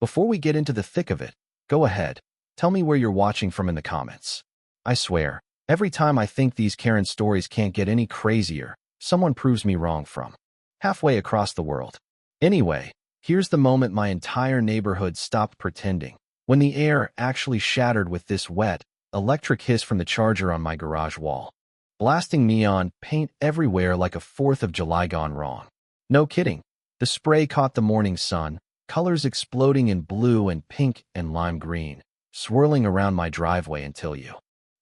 Before we get into the thick of it, go ahead. Tell me where you're watching from in the comments. I swear, every time I think these Karen stories can't get any crazier, someone proves me wrong from halfway across the world. Anyway, here's the moment my entire neighborhood stopped pretending. When the air actually shattered with this wet, electric hiss from the charger on my garage wall, blasting neon paint everywhere like a 4th of July gone wrong. No kidding. The spray caught the morning sun, colors exploding in blue and pink and lime green, swirling around my driveway until you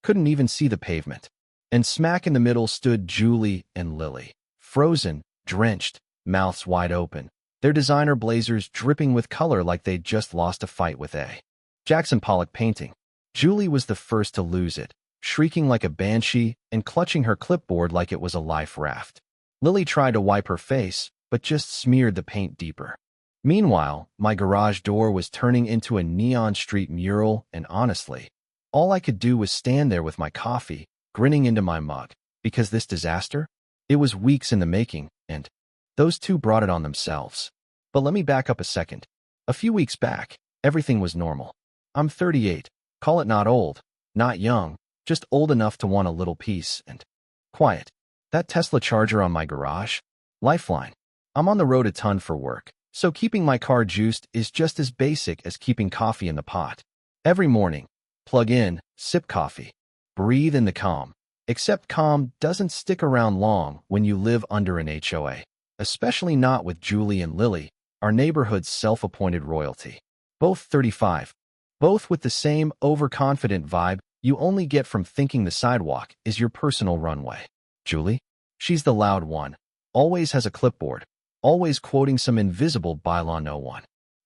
couldn't even see the pavement. And smack in the middle stood Julie and Lily, frozen, drenched, mouths wide open, their designer blazers dripping with color like they'd just lost a fight with a Jackson Pollock painting. Julie was the first to lose it, shrieking like a banshee and clutching her clipboard like it was a life raft. Lily tried to wipe her face, but just smeared the paint deeper. Meanwhile, my garage door was turning into a neon street mural, and honestly, all I could do was stand there with my coffee, grinning into my mug, because this disaster, it was weeks in the making, and those two brought it on themselves. But let me back up a second. A few weeks back, everything was normal. I'm 38. Call it not old, not young, just old enough to want a little peace and quiet. That Tesla charger on my garage? Lifeline. I'm on the road a ton for work, so keeping my car juiced is just as basic as keeping coffee in the pot. Every morning, plug in, sip coffee, breathe in the calm. Except calm doesn't stick around long when you live under an HOA. Especially not with Julie and Lily, our neighborhood's self-appointed royalty. Both 35. Both with the same overconfident vibe you only get from thinking the sidewalk is your personal runway. Julie? She's the loud one. Always has a clipboard. Always quoting some invisible bylaw no one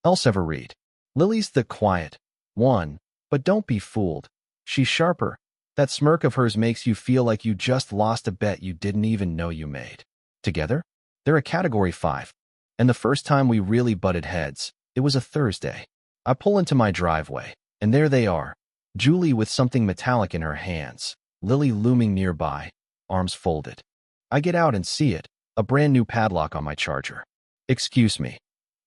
else ever read. Lily's the quiet one, but don't be fooled. She's sharper. That smirk of hers makes you feel like you just lost a bet you didn't even know you made. Together, they're a category 5. And the first time we really butted heads, it was a Thursday. I pull into my driveway, and there they are. Julie with something metallic in her hands, Lily looming nearby, arms folded. I get out and see it, a brand new padlock on my charger. Excuse me,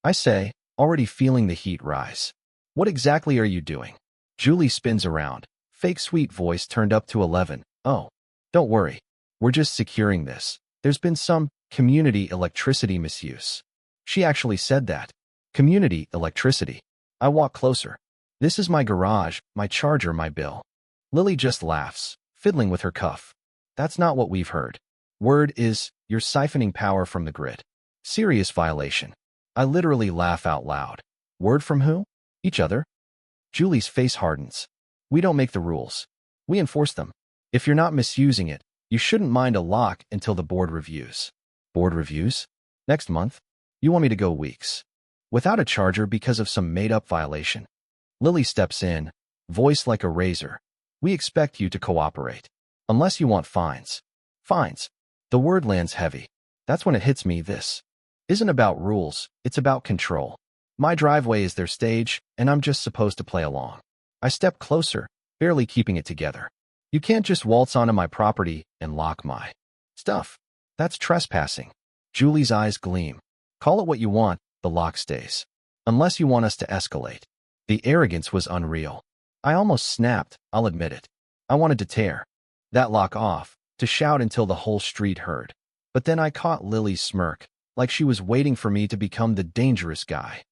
I say, already feeling the heat rise. What exactly are you doing? Julie spins around, fake sweet voice turned up to 11. Oh, don't worry. We're just securing this. There's been some community electricity misuse. She actually said that. Community electricity. I walk closer. This is my garage, my charger, my bill. Lily just laughs, fiddling with her cuff. That's not what we've heard. Word is, you're siphoning power from the grid. Serious violation. I literally laugh out loud. Word from who? Each other? Julie's face hardens. We don't make the rules. We enforce them. If you're not misusing it, you shouldn't mind a lock until the board reviews. Board reviews? Next month? You want me to go weeks without a charger because of some made-up violation? Lily steps in, voice like a razor. We expect you to cooperate. Unless you want fines. Fines. The word lands heavy. That's when it hits me. This isn't about rules, it's about control. My driveway is their stage, and I'm just supposed to play along. I step closer, barely keeping it together. You can't just waltz onto my property and lock my stuff. That's trespassing. Julie's eyes gleam. Call it what you want, the lock stays. Unless you want us to escalate. The arrogance was unreal. I almost snapped, I'll admit it. I wanted to tear that lock off, to shout until the whole street heard. But then I caught Lily's smirk, like she was waiting for me to become the dangerous guy.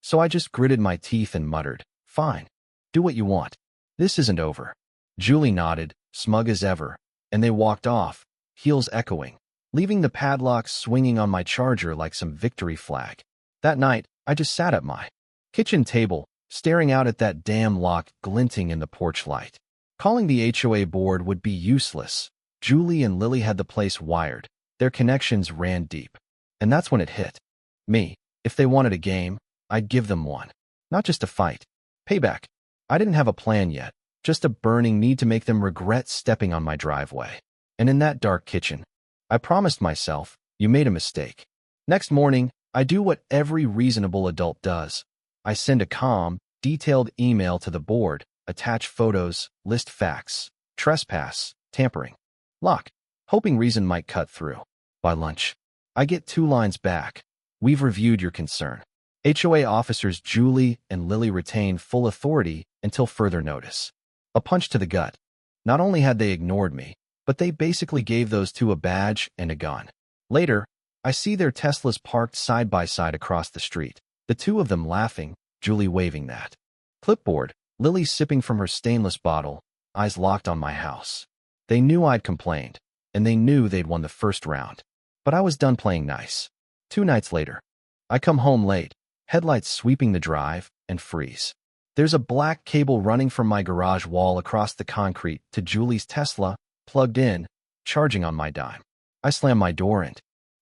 So I just gritted my teeth and muttered, fine. Do what you want. This isn't over. Julie nodded, smug as ever, and they walked off, heels echoing, leaving the padlocks swinging on my charger like some victory flag. That night, I just sat at my kitchen table, staring out at that damn lock glinting in the porch light. Calling the HOA board would be useless. Julie and Lily had the place wired. Their connections ran deep. And that's when it hit me. If they wanted a game, I'd give them one. Not just a fight. Payback. I didn't have a plan yet, just a burning need to make them regret stepping on my driveway. And in that dark kitchen, I promised myself, you made a mistake. Next morning, I do what every reasonable adult does. I send a calm, detailed email to the board, attach photos, list facts, trespass, tampering, lock, hoping reason might cut through. By lunch, I get 2 lines back. We've reviewed your concern. HOA officers Julie and Lily retained full authority until further notice. A punch to the gut. Not only had they ignored me, but they basically gave those two a badge and a gun. Later, I see their Teslas parked side by side across the street, the two of them laughing, Julie waving that clipboard, Lily sipping from her stainless bottle, eyes locked on my house. They knew I'd complained, and they knew they'd won the first round. But I was done playing nice. 2 nights later, I come home late, headlights sweeping the drive, and freeze. There's a black cable running from my garage wall across the concrete to Julie's Tesla, plugged in, charging on my dime. I slam my door and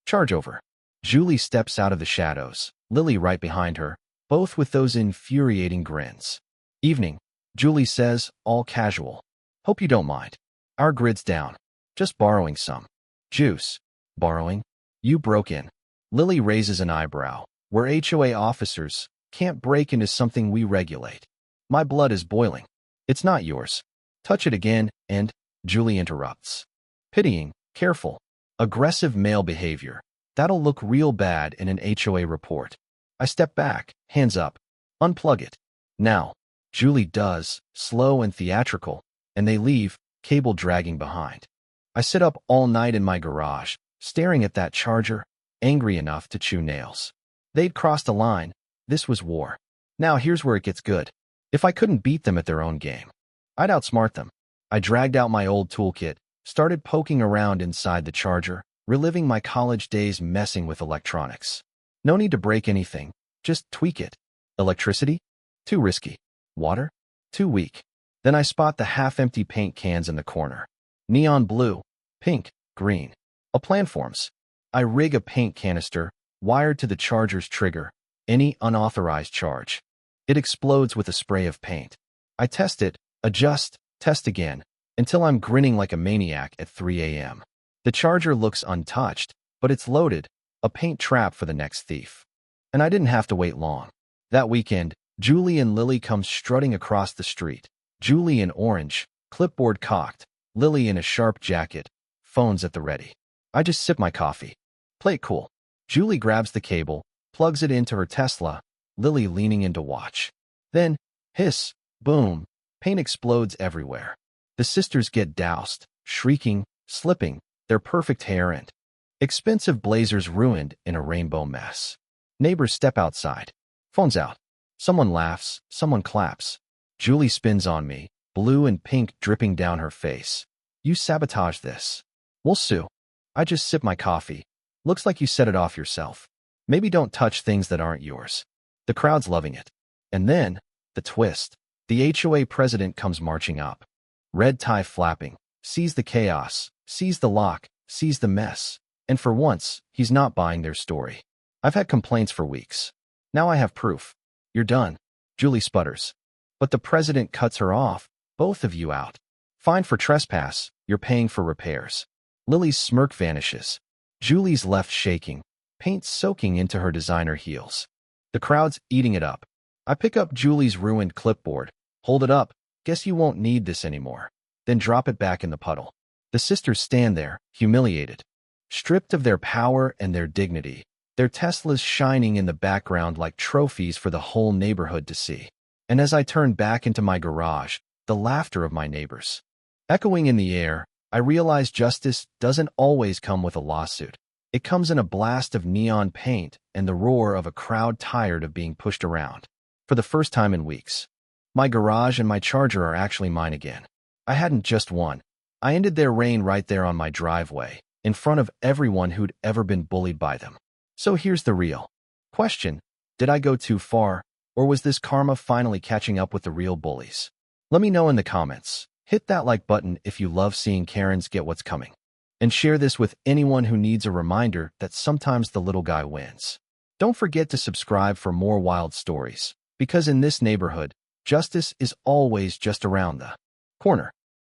charge over. Julie steps out of the shadows, Lily right behind her, both with those infuriating grins. Evening, Julie says, all casual. Hope you don't mind. Our grid's down. Just borrowing some juice. Borrowing? You broke in. Lily raises an eyebrow. We're HOA officers. Can't break into something we regulate. My blood is boiling. It's not yours. Touch it again, and Julie interrupts. Pitying, careful, aggressive male behavior. That'll look real bad in an HOA report. I step back, hands up. Unplug it. Now. Julie does, slow and theatrical, and they leave, cable dragging behind. I sit up all night in my garage, staring at that charger, angry enough to chew nails. They'd crossed a line. This was war. Now here's where it gets good. If I couldn't beat them at their own game, I'd outsmart them. I dragged out my old toolkit, started poking around inside the charger, reliving my college days messing with electronics. No need to break anything, just tweak it. Electricity? Too risky. Water? Too weak. Then I spot the half-empty paint cans in the corner. Neon blue, pink, green. A plan forms. I rig a paint canister, wired to the charger's trigger, any unauthorized charge. It explodes with a spray of paint. I test it, adjust, test again, until I'm grinning like a maniac at 3 a.m. The charger looks untouched, but it's loaded, a paint trap for the next thief. And I didn't have to wait long. That weekend, Julie and Lily come strutting across the street. Julie in orange, clipboard cocked, Lily in a sharp jacket, phones at the ready. I just sip my coffee. Play it cool. Julie grabs the cable, plugs it into her Tesla, Lily leaning in to watch. Then, hiss, boom, paint explodes everywhere. The sisters get doused, shrieking, slipping, their perfect hair and expensive blazers ruined in a rainbow mess. Neighbors step outside. Phone's out. Someone laughs, someone claps. Julie spins on me, blue and pink dripping down her face. You sabotaged this. We'll sue. I just sip my coffee. Looks like you set it off yourself. Maybe don't touch things that aren't yours. The crowd's loving it. And then, the twist. The HOA president comes marching up. Red tie flapping, sees the chaos, sees the lock, sees the mess. And for once, he's not buying their story. I've had complaints for weeks. Now I have proof. You're done. Julie sputters. But the president cuts her off. Both of you out. Fine for trespass. You're paying for repairs. Lily's smirk vanishes. Julie's left shaking, paint soaking into her designer heels. The crowd's eating it up. I pick up Julie's ruined clipboard, hold it up, guess you won't need this anymore, then drop it back in the puddle. The sisters stand there, humiliated, stripped of their power and their dignity, their Teslas shining in the background like trophies for the whole neighborhood to see. And as I turn back into my garage, the laughter of my neighbors echoing in the air, I realize justice doesn't always come with a lawsuit. It comes in a blast of neon paint and the roar of a crowd tired of being pushed around. For the first time in weeks, my garage and my charger are actually mine again. I hadn't just won. I ended their reign right there on my driveway, in front of everyone who'd ever been bullied by them. So here's the real question. Did I go too far, or was this karma finally catching up with the real bullies? Let me know in the comments. Hit that like button if you love seeing Karens get what's coming. And share this with anyone who needs a reminder that sometimes the little guy wins. Don't forget to subscribe for more wild stories, because in this neighborhood, justice is always just around the corner.